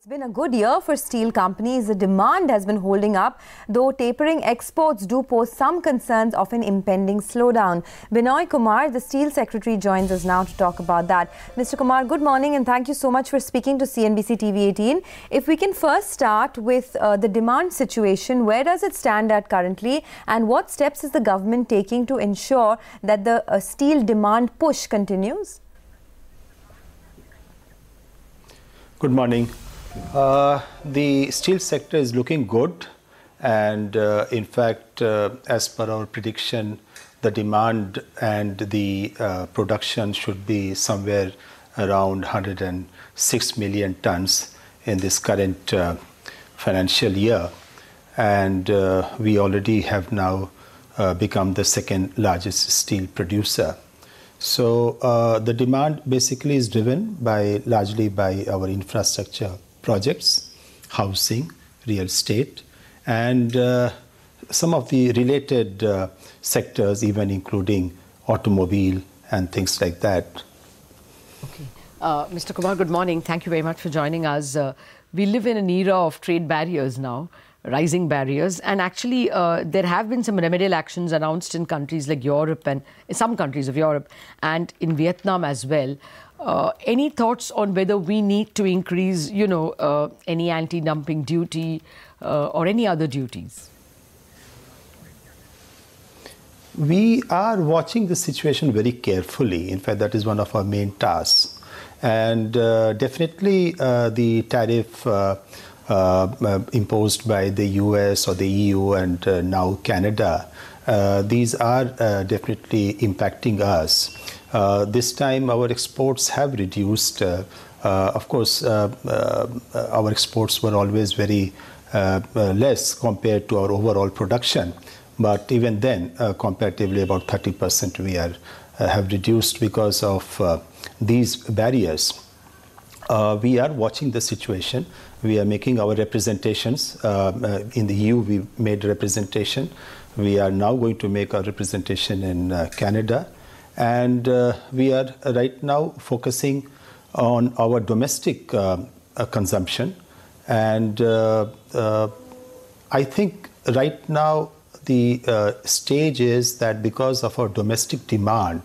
It's been a good year for steel companies. The demand has been holding up, though tapering exports do pose some concerns of an impending slowdown. Binoy Kumar, the Steel Secretary, joins us now to talk about that. Mr. Kumar, good morning and thank you so much for speaking to CNBC TV18. If we can first start with the demand situation, where does it stand at currently and what steps is the government taking to ensure that the steel demand push continues? Good morning. The steel sector is looking good, and in fact, as per our prediction, the demand and the production should be somewhere around 106 million tons in this current financial year, and we already have now become the second largest steel producer. So the demand basically is driven largely by our infrastructure projects, housing, real estate, and some of the related sectors, even including automobile and things like that. Okay. Mr. Kumar, good morning. Thank you very much for joining us. We live in an era of trade barriers now, rising barriers, and actually there have been some remedial actions announced in countries like Europe and some countries of Europe and in Vietnam as well. Any thoughts on whether we need to increase, any anti-dumping duty or any other duties? We are watching the situation very carefully. In fact, that is one of our main tasks. And definitely the tariff imposed by the US or the EU and now Canada, these are definitely impacting us. This time our exports have reduced. Of course, our exports were always very less compared to our overall production. But even then, comparatively about 30% we have reduced because of these barriers. We are watching the situation. We are making our representations. In the EU, we made representation. We are now going to make our representation in Canada. And we are right now focusing on our domestic consumption. And I think right now the stage is that because of our domestic demand,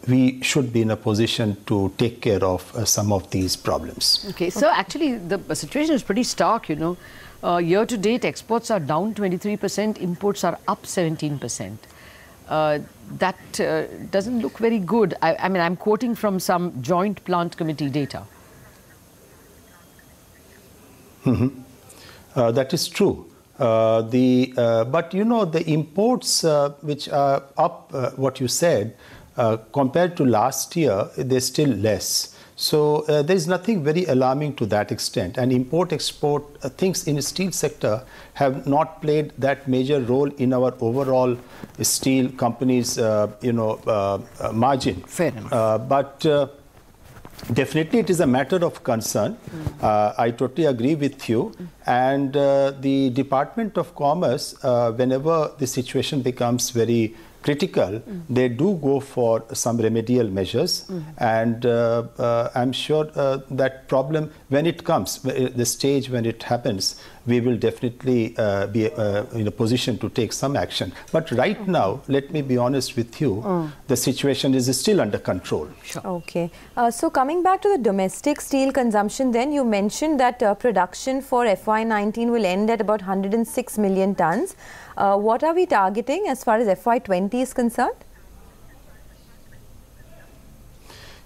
we should be in a position to take care of some of these problems. Okay, so actually the situation is pretty stark, Year to date, exports are down 23%, imports are up 17%. That doesn't look very good. I mean, I'm quoting from some joint plant committee data. That is true. But the imports which are up, what you said, compared to last year, they're still less. So there is nothing very alarming to that extent. And import-export things in the steel sector have not played that major role in our overall steel companies, margin. Fair enough. But definitely it is a matter of concern. I totally agree with you. And the Department of Commerce, whenever the situation becomes very critical, they do go for some remedial measures. And I'm sure that problem, when it comes, the stage when it happens, we will definitely be in a position to take some action. But right now, let me be honest with you, the situation is still under control. Sure. Okay. So coming back to the domestic steel consumption, then you mentioned that production for FY19 will end at about 106 million tons. What are we targeting as far as FY20 is concerned?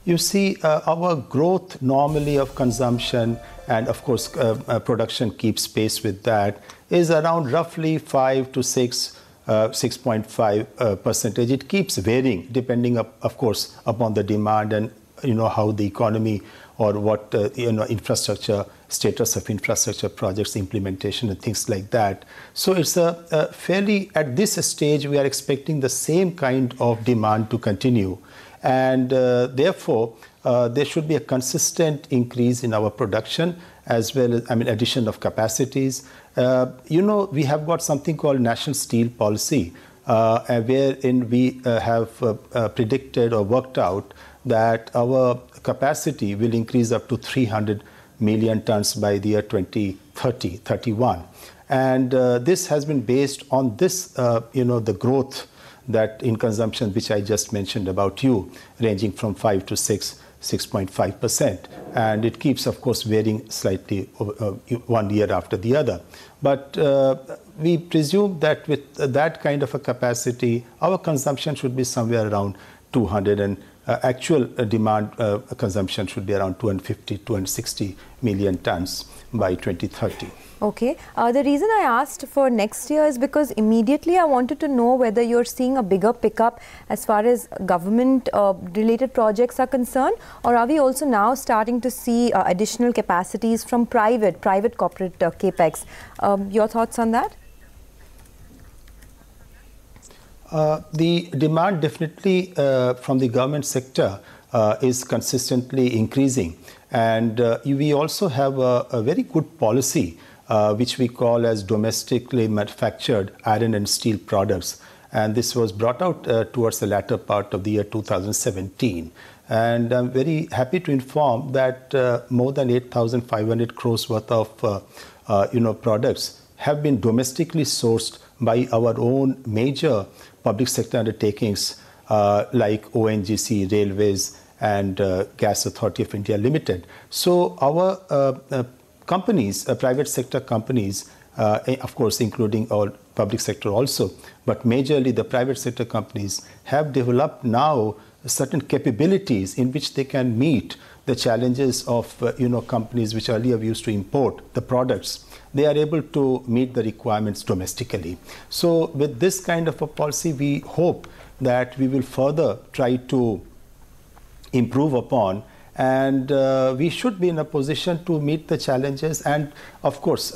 You see, our growth normally of consumption and of course production keeps pace with that is around roughly 5 to 6.5%. It keeps varying depending of course upon the demand and how the economy or what infrastructure, status of infrastructure projects, implementation and things like that. So it's a fairly, at this stage, we are expecting the same kind of demand to continue. And therefore, there should be a consistent increase in our production as well as, addition of capacities. We have got something called National Steel Policy, wherein we have predicted or worked out that our capacity will increase up to 300 million tons by the year 2031. And this has been based on this, the growth that in consumption, which I just mentioned about you, ranging from 5 to 6.5%. And it keeps, of course, varying slightly 1 year after the other. But we presume that with that kind of a capacity, our consumption should be somewhere around 200, and actual demand consumption should be around 250, 260 million tons by 2030. Okay. The reason I asked for next year is because immediately I wanted to know whether you're seeing a bigger pickup as far as government related projects are concerned, or are we also now starting to see additional capacities from private corporate capex? Your thoughts on that? The demand definitely from the government sector is consistently increasing, and we also have a very good policy which we call as domestically manufactured iron and steel products, and this was brought out towards the latter part of the year 2017. And I'm very happy to inform that more than 8,500 crores worth of products have been domestically sourced by our own major public sector undertakings like ONGC, Railways, and Gas Authority of India Limited. So our companies, private sector companies, of course, including all public sector also, but majorly the private sector companies have developed now certain capabilities in which they can meet the challenges of companies which earlier used to import the products. They are able to meet the requirements domestically. So with this kind of a policy, we hope that we will further try to improve upon, and we should be in a position to meet the challenges. And of course,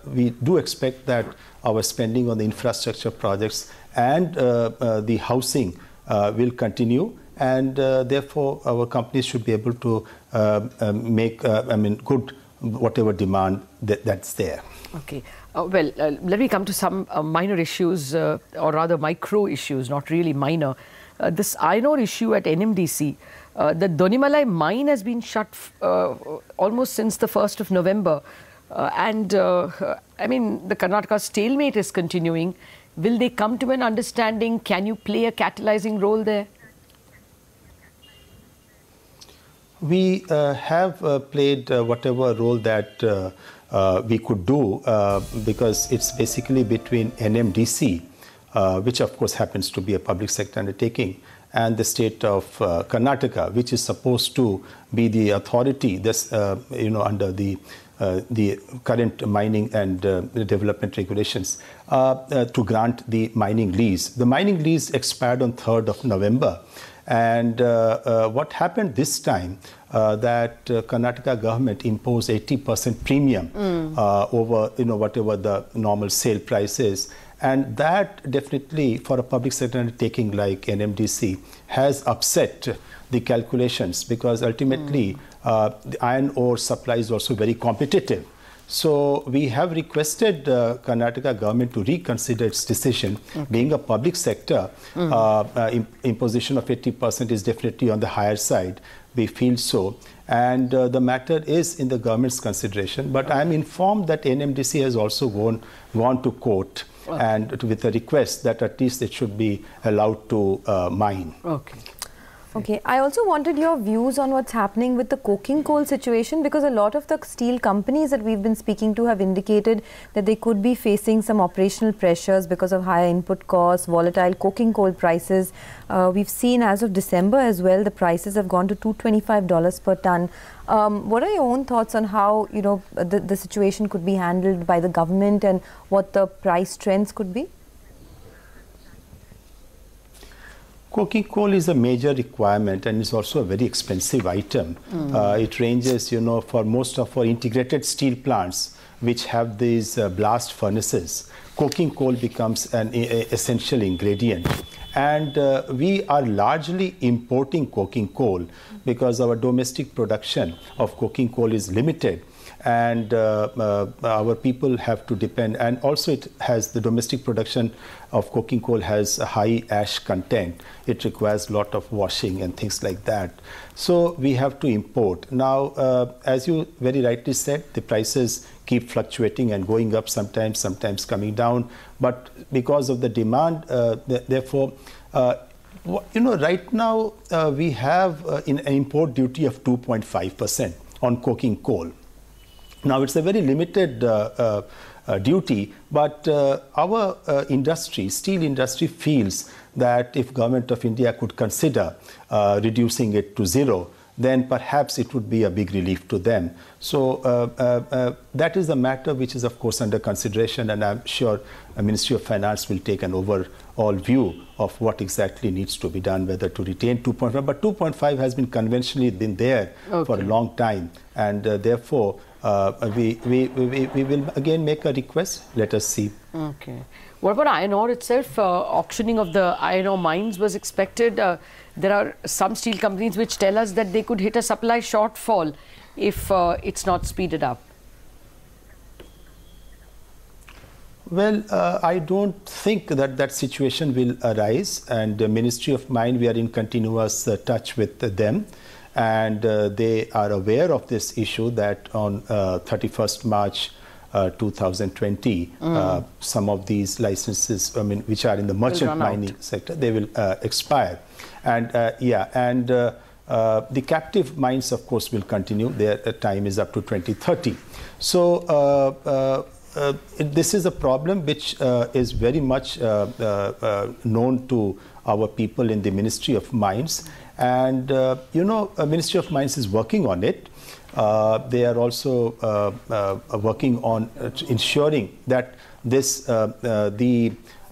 we do expect that our spending on the infrastructure projects and the housing will continue, and therefore our companies should be able to make good whatever demand that's there. Okay. Let me come to some minor issues, or rather micro issues, not really minor. This iron ore issue at NMDC, the Donimalai mine has been shut almost since the 1st of November. The Karnataka stalemate is continuing. Will they come to an understanding? Can you play a catalyzing role there? We have played whatever role that we could do, because it's basically between NMDC, which of course happens to be a public sector undertaking, and the state of Karnataka, which is supposed to be the authority under the current mining and development regulations to grant the mining lease. The mining lease expired on 3rd of November. And what happened this time, that Karnataka government imposed 80% premium over whatever the normal sale price is. And that definitely, for a public sector undertaking like NMDC, has upset the calculations, because ultimately the iron ore supply is also very competitive. So we have requested Karnataka government to reconsider its decision. Okay. Being a public sector, imposition of 80% is definitely on the higher side. We feel so. And the matter is in the government's consideration. But I'm informed that NMDC has also gone to court and with a request that at least it should be allowed to mine. Okay. Okay, I also wanted your views on what's happening with the coking coal situation, because a lot of the steel companies that we've been speaking to have indicated that they could be facing some operational pressures because of higher input costs, volatile coking coal prices. We've seen as of December as well, the prices have gone to $225 per ton. What are your own thoughts on how the situation could be handled by the government and what the price trends could be? Coking coal is a major requirement, and it's also a very expensive item. It ranges, for most of our integrated steel plants, which have these blast furnaces, coking coal becomes an essential ingredient. And we are largely importing coking coal because our domestic production of coking coal is limited. And our people have to depend, and also it has the domestic production of coking coal has a high ash content. It requires a lot of washing and things like that. So we have to import. Now, as you very rightly said, the prices keep fluctuating and going up sometimes, sometimes coming down. But because of the demand, therefore, right now we have an import duty of 2.5% on coking coal. Now, it's a very limited duty, but our industry, steel industry, feels that if Government of India could consider reducing it to zero, then perhaps it would be a big relief to them. So that is a matter which is, of course, under consideration, and I'm sure the Ministry of Finance will take an overall view of what exactly needs to be done, whether to retain 2.5. But 2.5 has been conventionally been there for a long time, and therefore we will again make a request. Let us see. Okay. What about iron ore itself? Auctioning of the iron ore mines was expected. There are some steel companies which tell us that they could hit a supply shortfall if it's not speeded up. Well, I don't think that that situation will arise, and the Ministry of Mine, we are in continuous touch with them, and they are aware of this issue that on 31st March 2020, some of these licenses, which are in the merchant mining sector, they will expire. And the captive mines, of course, will continue. Their time is up to 2030. So this is a problem which is very much known to our people in the Ministry of Mines. And, Ministry of Mines is working on it. They are also working on ensuring that this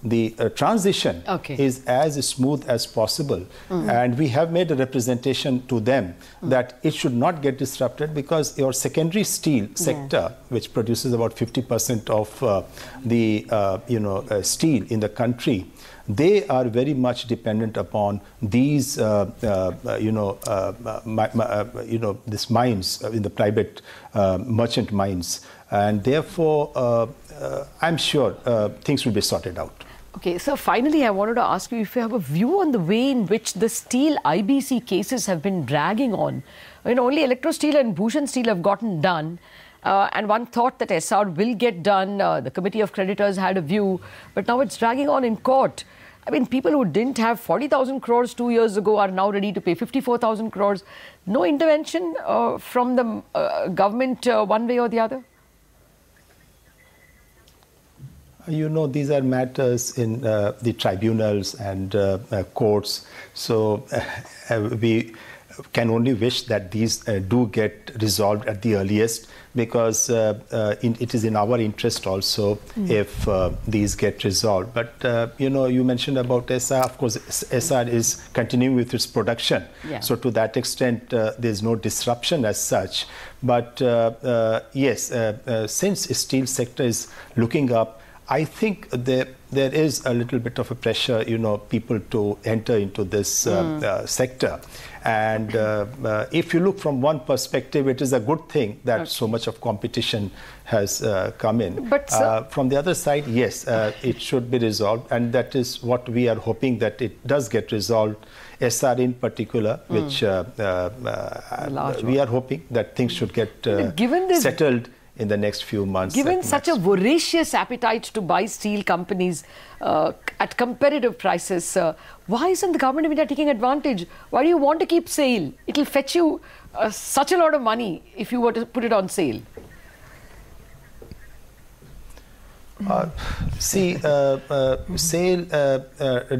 the transition is as smooth as possible. And we have made a representation to them that it should not get disrupted, because your secondary steel sector, which produces about 50% of the steel in the country, they are very much dependent upon these, these mines in the private merchant mines, and therefore, I'm sure things will be sorted out. Okay, so finally, I wanted to ask you if you have a view on the way in which the steel IBC cases have been dragging on. Only Electro Steel and Bhushan Steel have gotten done. And one thought that SR will get done. The Committee of Creditors had a view, but now it's dragging on in court. People who didn't have 40,000 crores 2 years ago are now ready to pay 54,000 crores. No intervention from the government one way or the other? These are matters in the tribunals and courts. So we can only wish that these do get resolved at the earliest, because it is in our interest also if these get resolved. But, you mentioned about SR. Of course, SR is continuing with its production. So to that extent, there's no disruption as such. But yes, since steel sector is looking up, I think there is a little bit of a pressure, people to enter into this sector. And if you look from one perspective, it is a good thing that so much of competition has come in. But from the other side, yes, it should be resolved. And that is what we are hoping, that it does get resolved. SR in particular, which we are hoping that things should get settled in the next few months. Given such a voracious appetite to buy steel companies at competitive prices, why isn't the government of India taking advantage? Why do you want to keep SAIL? It will fetch you such a lot of money if you were to put it on SAIL. SAIL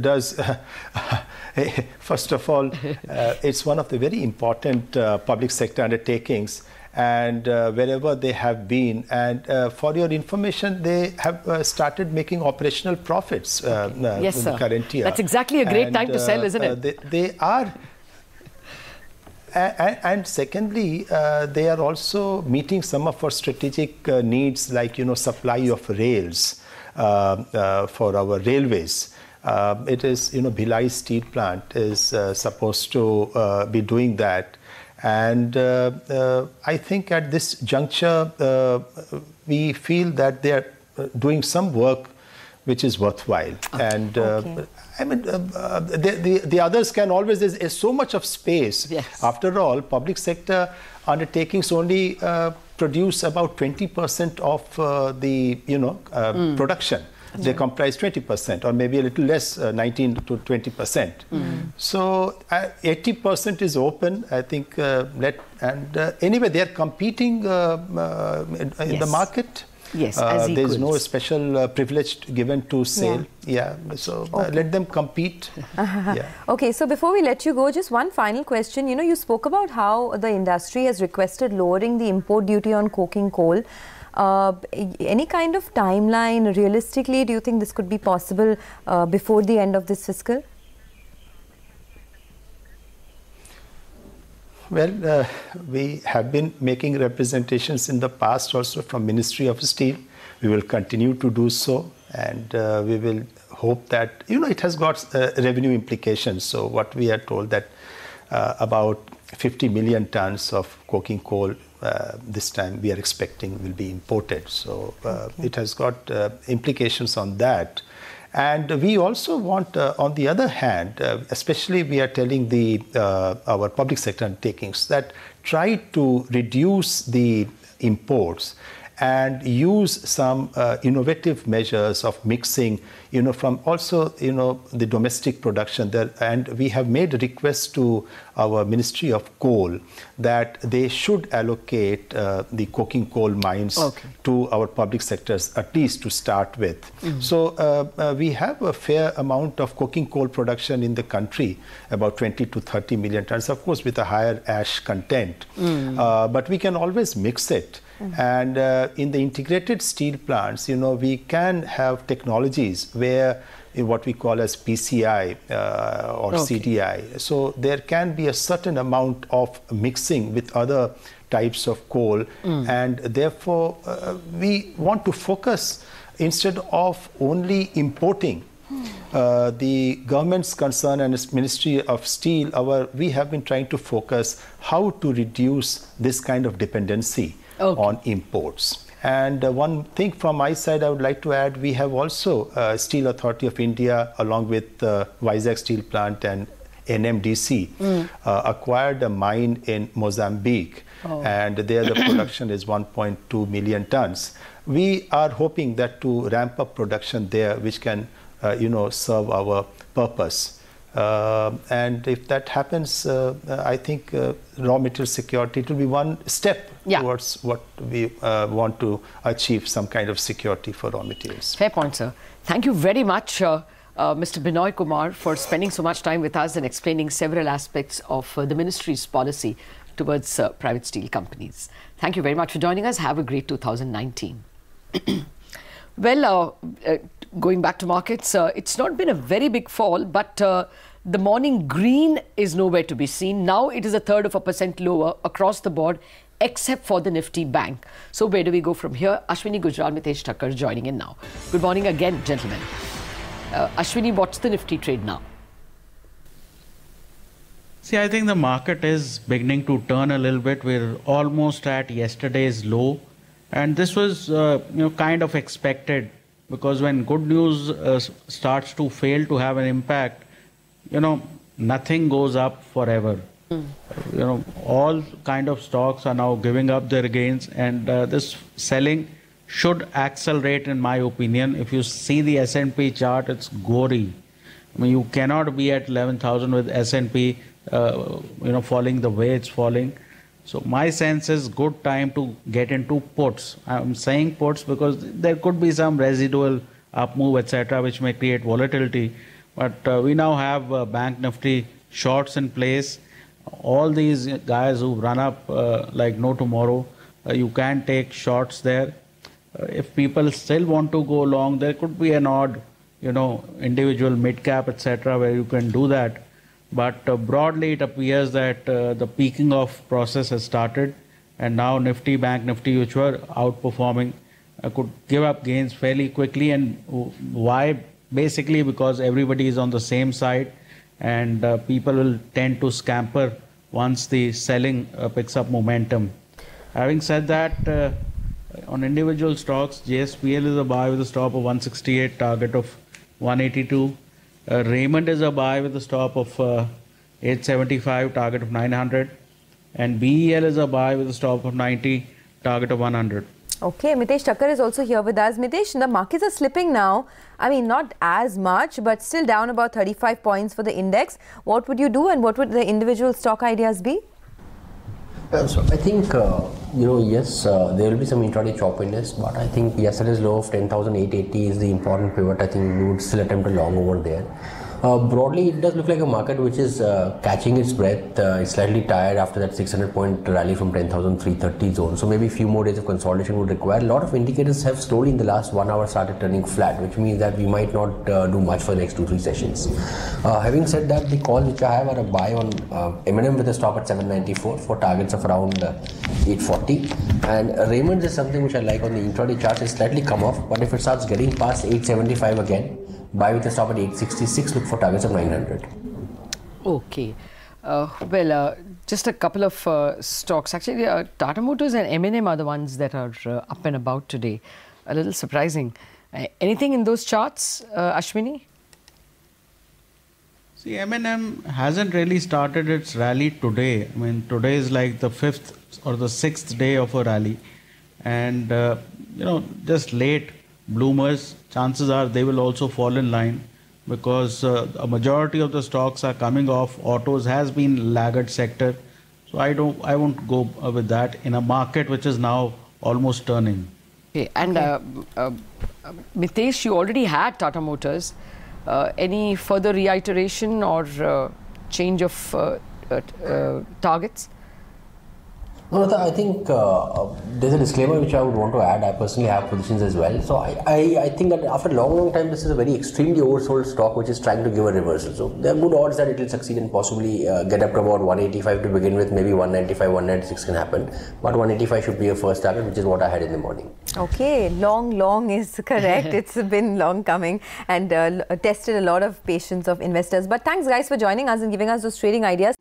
does, first of all, it's one of the very important public sector undertakings. And wherever they have been, and for your information, they have started making operational profits in the current year. That's exactly a great time to sell, isn't it? They are. And secondly, they are also meeting some of our strategic needs, like supply of rails for our railways. It is, Bhilai steel plant is supposed to be doing that. And I think at this juncture, we feel that they are doing some work which is worthwhile. And I mean, the others can always, there's so much of space. Yes. After all, public sector undertakings only produce about 20% of the, production. They comprise 20% or maybe a little less, 19 to 20%. So 80% is open, I think. Anyway, they are competing in the market. Yes, as there's equals. no special privilege given to sale. So let them compete. Okay, so before we let you go, just one final question. You spoke about how the industry has requested lowering the import duty on coking coal. Any kind of timeline, realistically, do you think this could be possible before the end of this fiscal? Well, we have been making representations in the past also from Ministry of Steel. We will continue to do so, and we will hope that, it has got revenue implications. So what we are told that about 50 million tons of coking coal this time we are expecting will be imported. So it has got implications on that. And we also want, on the other hand, especially we are telling our public sector undertakings that try to reduce the imports and use some innovative measures of mixing, from also, the domestic production there. And we have made requests to our Ministry of Coal that they should allocate the coking coal mines to our public sectors, at least to start with. So we have a fair amount of coking coal production in the country, about 20 to 30 million tons, of course, with a higher ash content. But we can always mix it. And in the integrated steel plants, we can have technologies where what we call as PCI or CDI. So there can be a certain amount of mixing with other types of coal. And therefore, we want to focus instead of only importing. The government's concern and its Ministry of Steel, we have been trying to focus how to reduce this kind of dependency on imports. And one thing from my side I would like to add, we have also Steel Authority of India along with Vizag Steel Plant and NMDC acquired a mine in Mozambique, and there the production is 1.2 million tons. We are hoping that to ramp up production there, which can serve our purpose. And if that happens, I think raw material security, it will be one step towards what we want to achieve, some kind of security for raw materials. Fair point, sir. Thank you very much, Mr. Binoy Kumar, for spending so much time with us and explaining several aspects of the ministry's policy towards private steel companies. Thank you very much for joining us. Have a great 2019. Well, going back to markets, it's not been a very big fall, but the morning green is nowhere to be seen. Now it is 0.33% lower across the board, except for the Nifty Bank. So where do we go from here? Ashwini Gujral, Mitesh Thakkar joining in now. Good morning again, gentlemen. Ashwini, what's the Nifty trade now? See, I think the market is beginning to turn a little bit. We're almost at yesterday's low. And this was, kind of expected, because when good news starts to fail to have an impact, nothing goes up forever. All kind of stocks are now giving up their gains, and this selling should accelerate, in my opinion. If you see the S&P chart, it's gory. I mean, you cannot be at 11,000 with S&P, falling the way it's falling. So my sense is good time to get into puts. I'm saying puts because there could be some residual up move, etc., which may create volatility. But we now have Bank Nifty shorts in place. All these guys who run up like no tomorrow, you can take shorts there. If people still want to go long, there could be an odd, individual mid cap, etc., where you can do that. But broadly, it appears that the peaking off process has started, and now Nifty, Bank Nifty, which were outperforming, could give up gains fairly quickly. And why basically because everybody is on the same side, and people will tend to scamper once the selling picks up momentum. Having said that, on individual stocks, JSPL is a buy with a stop of 168, target of 182. Raymond is a buy with a stop of 875, target of 900. And BEL is a buy with a stop of 90, target of 100. Okay, Mitesh Thakkar is also here with us. Mitesh, the markets are slipping now. I mean, not as much, but still down about 35 points for the index. What would you do, and what would the individual stock ideas be? So I think, yes, there will be some intraday choppiness, but I think yesterday's low of 10,880 is the important pivot. I think we would still attempt a long over there. Broadly, it does look like a market which is catching its breath. It's slightly tired after that 600-point rally from 10,330 zone. So maybe a few more days of consolidation would require. A lot of indicators have slowly in the last 1 hour started turning flat, which means that we might not do much for the next 2-3 sessions. Having said that, the calls which I have are a buy on M&M with a stop at 794 for targets of around 840. And Raymond is something which I like on the intraday chart. It's slightly come off, but if it starts getting past 875 again, buy with a stop at 866, look for targets of 900. Okay. Just a couple of stocks. Actually, Tata Motors and M&M are the ones that are up and about today. A little surprising. Anything in those charts, Ashwini? See, M&M hasn't really started its rally today. I mean, today is like the 5th or the 6th day of a rally. And, just late bloomers, chances are they will also fall in line, because a majority of the stocks are coming off. Autos has been laggard sector, so I won't go with that in a market which is now almost turning. Okay, and Mitesh, you already had Tata Motors. Any further reiteration or change of targets? No, I think there's a disclaimer which I would want to add. I personally have positions as well. So I think that after a long time, this is a very extremely oversold stock which is trying to give a reversal. So there are good odds that it will succeed and possibly get up to about 185 to begin with. Maybe 195, 196 can happen. But 185 should be a first target, which is what I had in the morning. Okay, long is correct. It's been long coming and tested a lot of patience of investors. But thanks guys for joining us and giving us those trading ideas.